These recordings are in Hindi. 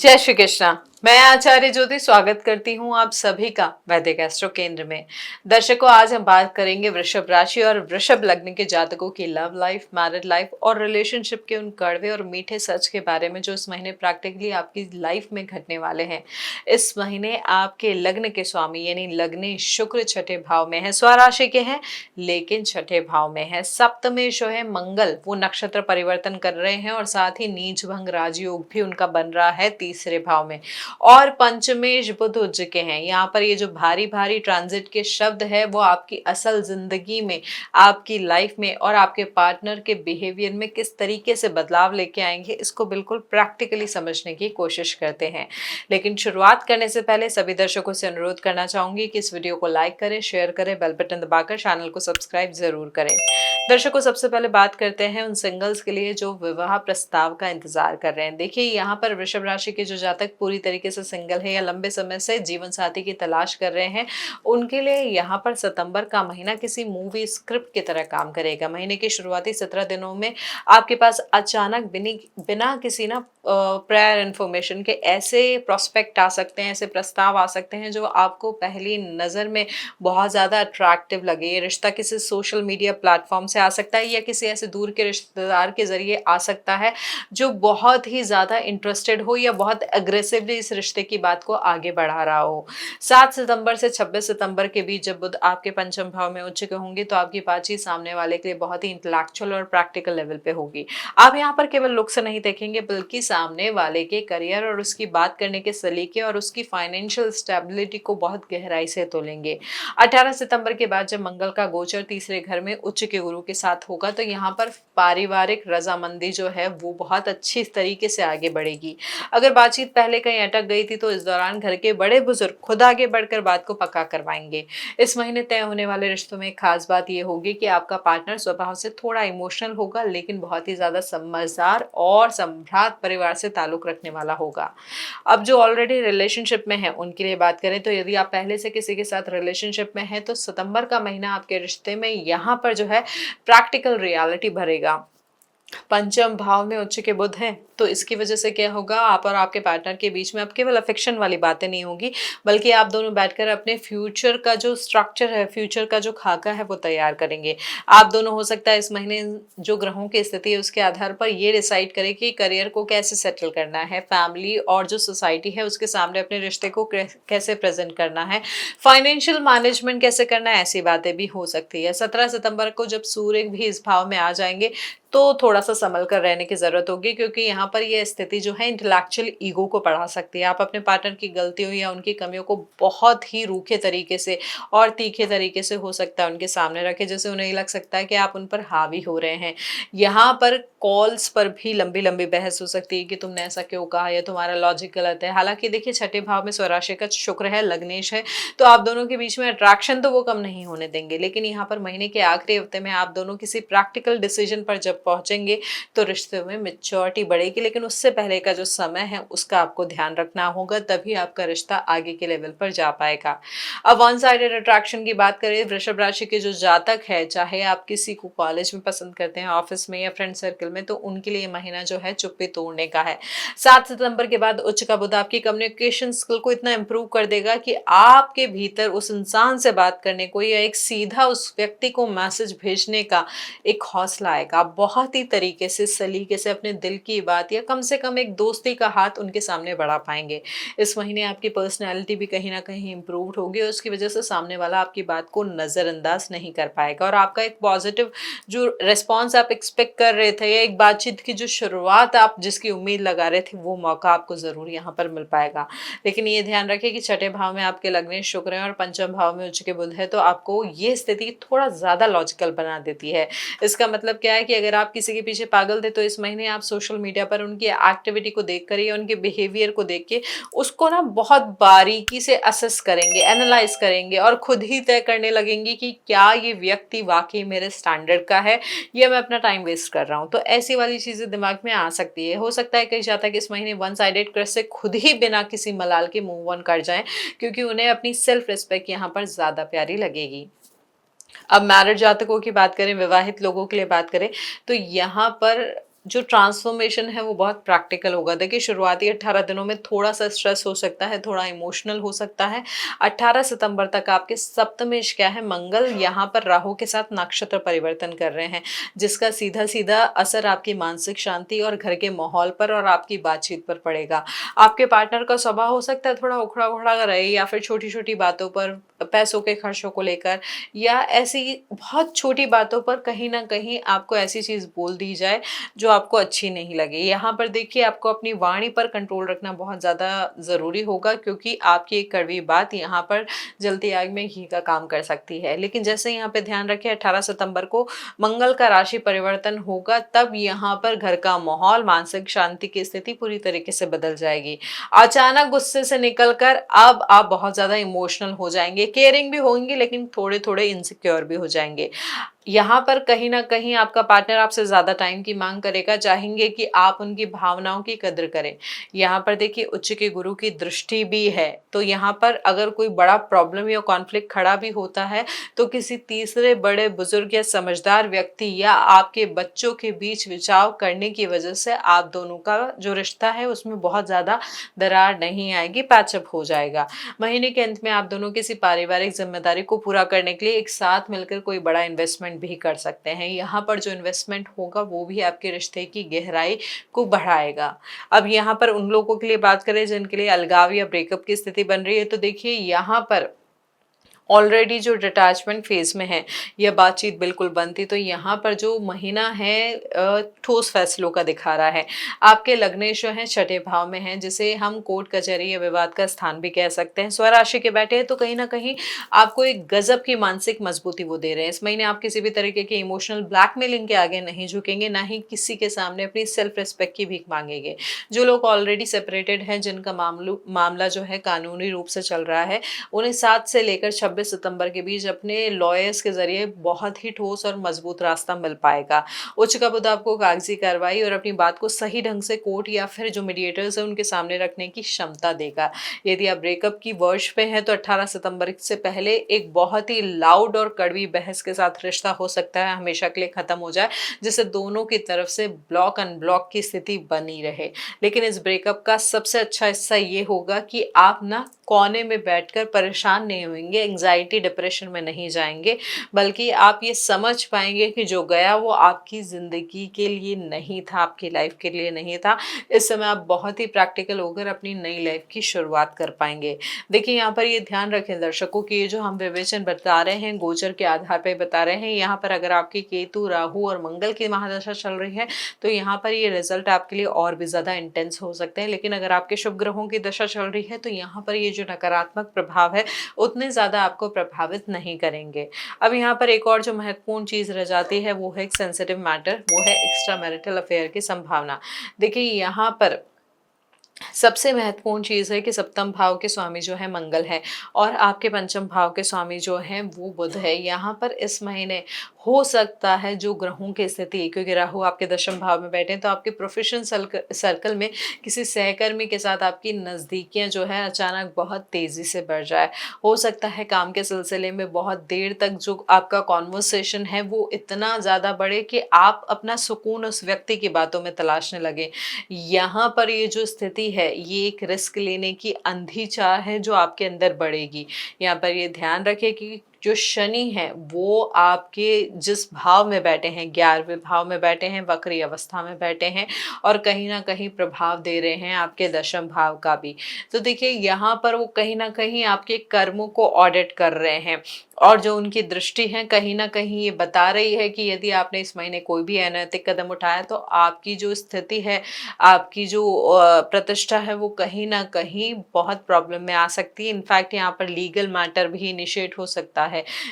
जय श्री कृष्णा। मैं आचार्य ज्योति स्वागत करती हूँ आप सभी का वैदिक एस्ट्रो केंद्र में। दर्शकों, आज हम बात करेंगे वृषभ राशि और वृषभ लग्न के जातकों की लव लाइफ, मैरिड लाइफ और रिलेशनशिप के उन कड़वे और मीठे सच के बारे में जो इस महीने प्रैक्टिकली आपकी लाइफ में घटने वाले हैं। इस महीने आपके लग्न के स्वामी यानी लग्ने शुक्र छठे भाव में है, स्वराशि के हैं लेकिन छठे भाव में है। सप्तमेश जो है मंगल, वो नक्षत्र परिवर्तन कर रहे हैं और साथ ही नीच भंग राजयोग भी उनका बन रहा है तीसरे भाव में। और पंचमेश बुध उच्च के हैं। यहाँ पर ये जो भारी भारी ट्रांजिट के शब्द है वो आपकी असल जिंदगी में, आपकी लाइफ में और आपके पार्टनर के बिहेवियर में किस तरीके से बदलाव लेके आएंगे, इसको बिल्कुल प्रैक्टिकली समझने की कोशिश करते हैं। लेकिन शुरुआत करने से पहले सभी दर्शकों से अनुरोध करना चाहूंगी कि इस वीडियो को लाइक करें, शेयर करें, बेल बटन दबाकर चैनल को सब्सक्राइब जरूर करें। दर्शकों, सबसे पहले बात करते हैं उन सिंगल्स के लिए जो विवाह प्रस्ताव का इंतजार कर रहे हैं। देखिए, यहाँ पर वृषभ राशि के जो जातक पूरी तरीके से सिंगल है या लंबे समय से जीवन साथी की तलाश कर रहे हैं, उनके लिए यहाँ पर सितंबर का महीना किसी मूवी स्क्रिप्ट की तरह काम करेगा। महीने की शुरुआती 17 दिनों में आपके पास अचानक बिना किसी ना प्रायर इन्फॉर्मेशन के ऐसे प्रोस्पेक्ट आ सकते हैं, ऐसे प्रस्ताव आ सकते हैं जो आपको पहली नज़र में बहुत ज़्यादा अट्रैक्टिव लगे। ये रिश्ता किसी सोशल मीडिया प्लेटफॉर्म से आ सकता है या किसी ऐसे दूर के रिश्तेदार के जरिए आ सकता है जो बहुत ही ज़्यादा इंटरेस्टेड हो या बहुत अग्रेसिवली इस रिश्ते की बात को आगे बढ़ा रहा हो। 7 सितंबर से 26 सितंबर के बीच जब बुध आपके पंचम भाव में उच्च के होंगे तो आपकी बातचीत सामने वाले के लिए बहुत ही इंटेलेक्चुअल और प्रैक्टिकल लेवल पे होगी। आप यहाँ पर केवल लुक से नहीं देखेंगे बल्कि सामने वाले के करियर और उसकी बात करने के सलीके और उसकी फाइनेंशियल स्टेबिलिटी को बहुत गहराई से तोलेंगे। 18 सितंबर के बाद जब मंगल का गोचर तीसरे घर में उच्च के गुरु के साथ होगा तो यहाँ पर पारिवारिक रजामंदी जो है वो बहुत अच्छी तरीके से आगे बढ़ेगी। अगर बातचीत पहले कहीं अटक गई थी तो इस दौरान घर के बड़े बुजुर्ग खुद आगे बढ़कर बात को पक्का करवाएंगे। इस महीने तय होने वाले रिश्तों में एक खास बात यह होगी कि आपका पार्टनर स्वभाव से थोड़ा इमोशनल होगा लेकिन बहुत ही ज्यादा समझदार और सम्राट परिवार से ताल्लुक रखने वाला होगा। अब जो ऑलरेडी रिलेशनशिप में है उनके लिए बात करें तो यदि आप पहले से किसी के साथ रिलेशनशिप में हैं तो सितंबर का महीना आपके रिश्ते में यहाँ पर जो है प्रैक्टिकल रियलिटी भरेगा। पंचम भाव में उच्च के बुध हैं तो इसकी वजह से क्या होगा, आप और आपके पार्टनर के बीच में अब केवल अफेक्शन वाली बातें नहीं होगी बल्कि आप दोनों बैठकर अपने फ्यूचर का जो स्ट्रक्चर है, फ्यूचर का जो खाका है वो तैयार करेंगे। आप दोनों हो सकता है इस महीने जो ग्रहों की स्थिति है उसके आधार पर ये डिसाइड करें कि करियर को कैसे सेटल करना है, फैमिली और जो सोसाइटी है उसके सामने अपने रिश्ते को कैसे प्रेजेंट करना है, फाइनेंशियल मैनेजमेंट कैसे करना है, ऐसी बातें भी हो सकती है। 17 सितंबर को जब सूर्य भी इस भाव में आ जाएंगे तो थोड़ा सा संभल कर रहने की जरूरत होगी क्योंकि यहाँ पर यह स्थिति जो है इंटेलेक्चुअल ईगो को बढ़ा सकती है। आप अपने पार्टनर की गलतियों या उनकी कमियों को बहुत ही रूखे तरीके से और तीखे तरीके से हो सकता है उनके सामने रखें, जैसे उन्हें लग सकता है कि आप उन पर हावी हो रहे हैं। यहाँ पर कॉल्स पर भी लंबी लंबी बहस हो सकती है कि तुमने ऐसा क्यों कहा या तुम्हारा लॉजिक गलत है। हालांकि देखिए, छठे भाव में स्वराशि का शुक्र है, लग्नेश है, तो आप दोनों के बीच में अट्रैक्शन तो वो कम नहीं होने देंगे। लेकिन यहाँ पर महीने के आखिरी हफ्ते में आप दोनों किसी प्रैक्टिकल डिसीजन पर जब पहुंचेंगे तो रिश्ते में मैच्योरिटी बढ़ेगी, लेकिन उससे पहले का जो समय है उसका आपको ध्यान रखना होगा, तभी आपका रिश्ता आगे के लेवल पर जा पाएगा। अब वन साइडेड अट्रैक्शन की बात करें, वृषभ राशि के जो जातक है, चाहे आप किसी को कॉलेज में पसंद करते हैं, ऑफिस में या फ्रेंड सर्कल में, तो उनके लिए महीना जो है चुप्पी तोड़ने का है। 7 सितंबर के बाद उच्च का बुध आपकी कम्युनिकेशन स्किल को इतना इंप्रूव कर देगा कि आपके भीतर उस इंसान से बात करने को या एक सीधा उस व्यक्ति को मैसेज भेजने का एक हौसला आएगा। आप बहुत ही तरीके से, सलीके से अपने दिल की बात या कम से कम एक दोस्ती का हाथ उनके सामने बढ़ा पाएंगे। इस महीने आपकी पर्सनैलिटी भी कहीं ना कहीं इंप्रूव होगी और उसकी वजह से सामने वाला आपकी बात को नजरअंदाज नहीं कर पाएगा और आपका एक पॉजिटिव जो रिस्पॉन्स आप एक्सपेक्ट कर रहे थे या एक बातचीत की जो शुरुआत आप जिसकी उम्मीद लगा रहे थे, वो मौका आपको जरूर यहाँ पर मिल पाएगा। लेकिन ये ध्यान रखें कि छठे भाव में आपके लग्नेश शुक्र है और पंचम भाव में उच्च के बुध है, तो आपको ये स्थिति थोड़ा ज्यादा लॉजिकल बना देती है। इसका मतलब क्या है कि अगर आप किसी के पीछे पागल थे तो इस महीने आप सोशल मीडिया पर उनकी एक्टिविटी को देखकर या उनके बिहेवियर को देख के उसको ना बहुत बारीकी से असेस करेंगे, एनालाइज करेंगे और खुद ही तय करने लगेंगे कि क्या ये व्यक्ति वाकई मेरे स्टैंडर्ड का है या मैं अपना टाइम वेस्ट कर रहा हूँ। तो ऐसी वाली चीजें दिमाग में आ सकती है। हो सकता है कई जातक इस महीने वन साइडेड क्रश से खुद ही बिना किसी मलाल के मूव ऑन कर जाएं क्योंकि उन्हें अपनी सेल्फ रिस्पेक्ट यहाँ पर ज्यादा प्यारी लगेगी। अब मैरिड जातकों की बात करें, विवाहित लोगों के लिए बात करें, तो यहाँ पर जो ट्रांसफॉर्मेशन है वो बहुत प्रैक्टिकल होगा। देखिए शुरुआती 18 दिनों में थोड़ा-सा स्ट्रेस हो सकता है, थोड़ा इमोशनल हो सकता है। 18 सितंबर तक आपके सप्तमेश क्या है, मंगल यहाँ पर राहु के साथ नक्षत्र परिवर्तन कर रहे हैं, जिसका सीधा-सीधा असर आपकी मानसिक शांति और घर के माहौल पर और आपकी बातचीत पर पड़ेगा। आपके पार्टनर का स्वभाव हो सकता है थोड़ा उखड़ा-उखड़ा रहे, या फिर छोटी-छोटी बातों पर, पैसों के खर्चों को लेकर, या ऐसी बहुत छोटी बातों पर कहीं न कहीं आपको ऐसी चीज़ बोल दी जाए जो आपको अच्छी नहीं लगे। यहाँ पर देखिए आपको अपनी वाणी पर कंट्रोल रखना बहुत ज़्यादा ज़रूरी होगा, क्योंकि आपकी एक कड़वी बात यहाँ पर जलती आग में घी का काम कर सकती है। लेकिन जैसे यहाँ पे ध्यान रखें, 18 सितंबर को मंगल का राशि परिवर्तन होगा, तब यहाँ पर घर का माहौल, मानसिक शांति की स्थिति पूरी तरीके से बदल जाएगी। अचानक गुस्से से निकलकर अब आप बहुत ज़्यादा इमोशनल हो जाएँगे, केयरिंग भी होंगे लेकिन थोड़े-थोड़े इनसिक्योर भी हो जाएँगे। यहाँ पर कहीं न कहीं आपका पार्टनर आपसे ज़्यादा टाइम की माँग करेगा, चाहेंगे कि आप उनकी भावनाओं की कदर करें। यहाँ पर देखिए उच्च के गुरु की दृष्टि भी है, तो यहाँ पर अगर कोई बड़ा प्रॉब्लम या कॉन्फ्लिक्ट खड़ा भी होता है, तो किसी तीसरे बड़े बुजुर्ग या समझदार व्यक्ति या आपके बच्चों के बीच बचाव करने की वजह से आप दोनों का जो रिश्ता है उसमें बहुत ज़्यादा दरार नहीं आएगी, पैचअप हो जाएगा। महीने के अंत में आप दोनों किसी पारिवारिक ज़िम्मेदारी को पूरा करने के लिए एक साथ मिलकर कोई बड़ा इन्वेस्टमेंट भी कर सकते हैं। यहाँ पर जो इन्वेस्टमेंट होगा वो भी आपके रिश्ते की गहराई को बढ़ाएगा। अब यहाँ पर उन लोगों के लिए बात करें जिनके लिए अलगाव या ब्रेकअप की स्थिति बन रही है, तो देखिए यहाँ पर ऑलरेडी जो डिटैचमेंट फेज में है या बातचीत बिल्कुल बंद थी, तो यहाँ पर जो महीना है ठोस फैसलों का दिखा रहा है। आपके लग्नेश जो है छठे भाव में है, जिसे हम कोर्ट कचहरी या विवाद का स्थान भी कह सकते हैं। स्वराशि के बैठे हैं, तो कहीं ना कहीं आपको एक गजब की मानसिक मजबूती वो दे रहे हैं। इस महीने आप किसी भी तरीके के इमोशनल ब्लैकमेलिंग के आगे नहीं झुकेंगे, ना ही किसी के सामने अपनी सेल्फ रिस्पेक्ट की भीख मांगेंगे। जो लोग ऑलरेडी सेपरेटेड हैं, जिनका मामला जो है कानूनी रूप से चल रहा है, उन्हें 7 से लेकर 26 सितंबर के बीच अपने लॉयर्स के ज़रिए बहुत ही ठोस और मजबूत रास्ता मिल पाएगा। उच्च का बुध आपको कागजी कार्रवाई और अपनी बात को सही ढंग से कोर्ट या फिर जो मीडिएटर्स हैं उनके सामने रखने की क्षमता देगा। यदि आप ब्रेकअप की वर्ष पे हैं, तो 18 सितंबर से पहले एक बहुत ही लाउड और कड़वी बहस के साथ रिश्ता हो सकता है हमेशा के लिए खत्म हो जाए, जिससे दोनों की तरफ से ब्लॉक अनब्लॉक की स्थिति बनी रहे। लेकिन इस ब्रेकअप का सबसे अच्छा हिस्सा ये होगा कि आप ना कोने में बैठकर परेशान नहीं होंगे, एंग्जाइटी डिप्रेशन में नहीं जाएंगे, बल्कि आप ये समझ पाएंगे कि जो गया वो आपकी ज़िंदगी के लिए नहीं था, आपकी लाइफ के लिए नहीं था। इस समय आप बहुत ही प्रैक्टिकल होकर अपनी नई लाइफ की शुरुआत कर पाएंगे। देखिए यहाँ पर ये ध्यान रखें दर्शकों कि ये जो हम विवेचन बता रहे हैं गोचर के आधार पर बता रहे हैं, यहाँ पर अगर आपकी केतु, राहु और मंगल की महादशा चल रही है, तो यहाँ पर ये रिजल्ट आपके लिए और भी ज़्यादा इंटेंस हो सकते हैं। लेकिन अगर आपके शुभ ग्रहों की दशा चल रही है, तो यहाँ पर ये जो नकारात्मक प्रभाव है उतने ज़्यादा आपको प्रभावित नहीं करेंगे। अब यहाँ पर एक और जो महत्वपूर्ण चीज़ रह जाती है वो है एक सेंसिटिव मैटर, वो है एक्स्ट्रा मैरिटल अफेयर की संभावना। देखिए यहाँ पर सबसे महत्वपूर्ण चीज़ है कि सप्तम भाव के स्वामी जो है मंगल है और आपके पंचम भाव के स्वामी जो हैं वो बुध है। यहाँ पर इस महीने हो सकता है जो ग्रहों की स्थिति, क्योंकि राहु आपके दशम भाव में बैठे हैं, तो आपके प्रोफेशनल सर्कल में किसी सहकर्मी के साथ आपकी नज़दीकियाँ जो है अचानक बहुत तेज़ी से बढ़ जाए। हो सकता है काम के सिलसिले में बहुत देर तक जो आपका कॉन्वर्सेशन है वो इतना ज़्यादा बढ़े कि आप अपना सुकून उस व्यक्ति की बातों में तलाशने लगे। यहाँ पर ये जो स्थिति है ये एक रिस्क लेने की अंधी चाह है जो आपके अंदर बढ़ेगी। यहाँ पर ये ध्यान रखें कि जो शनि है वो आपके जिस भाव में बैठे हैं, 11वें भाव में बैठे हैं, वक्री अवस्था में बैठे हैं और कहीं ना कहीं प्रभाव दे रहे हैं आपके दशम भाव का भी। तो देखिए यहाँ पर वो कहीं ना कहीं आपके कर्मों को ऑडिट कर रहे हैं और जो उनकी दृष्टि है कहीं ना कहीं ये बता रही है कि यदि आपने इस महीने कोई भी अनैतिक कदम उठाया तो आपकी जो स्थिति है, आपकी जो प्रतिष्ठा है वो कहीं ना कहीं बहुत प्रॉब्लम में आ सकती है। इनफैक्ट यहाँ पर लीगल मैटर भी इनिशिएट हो सकता है।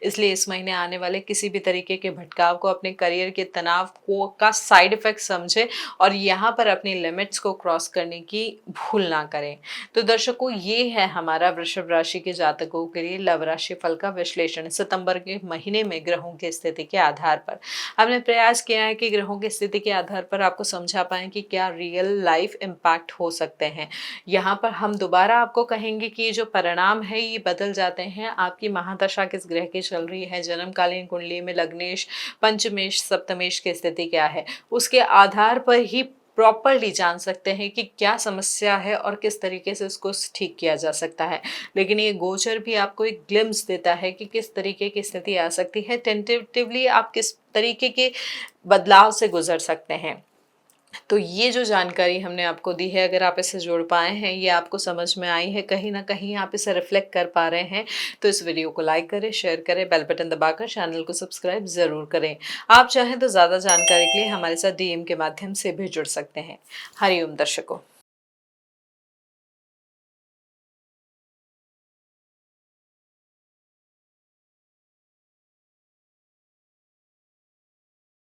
इसलिए इस महीने आने वाले किसी भी तरीके के भटकाव को, अपने करियर के तनाव को का साइड इफेक्ट समझे और यहाँ पर अपनी लिमिट्स को क्रॉस करने की भूल ना करें। तो दर्शकों ये है हमारा वृषभ राशि के जातकों के लिए लव राशि फल का विश्लेषण सितंबर के महीने में ग्रहों की स्थिति के आधार पर। हमने प्रयास किया है कि ग्रहों की स्थिति के आधार पर आपको समझा पाएं कि क्या रियल लाइफ इम्पैक्ट हो सकते हैं। यहाँ पर हम दोबारा आपको कहेंगे कि ये जो परिणाम है ये बदल जाते हैं आपकी महादशा के किस ग्रह की चल रही है, जन्मकालीन कुंडली में लग्नेश, पंचमेश, सप्तमेश की स्थिति क्या है, उसके आधार पर ही प्रॉपरली जान सकते हैं कि क्या समस्या है और किस तरीके से उसको ठीक किया जा सकता है। लेकिन ये गोचर भी आपको एक ग्लिम्स देता है कि किस तरीके की स्थिति आ सकती है, टेंटेटिवली आप किस तरीके के बदलाव से गुजर सकते हैं। तो ये जो जानकारी हमने आपको दी है, अगर आप इसे जोड़ पाए हैं, ये आपको समझ में आई है, कहीं ना कहीं आप इसे रिफ्लेक्ट कर पा रहे हैं, तो इस वीडियो को लाइक करें, शेयर करें, बेल बटन दबाकर चैनल को सब्सक्राइब ज़रूर करें। आप चाहें तो ज़्यादा जानकारी के लिए हमारे साथ DM के माध्यम से भी जुड़ सकते हैं। हरिओम दर्शकों।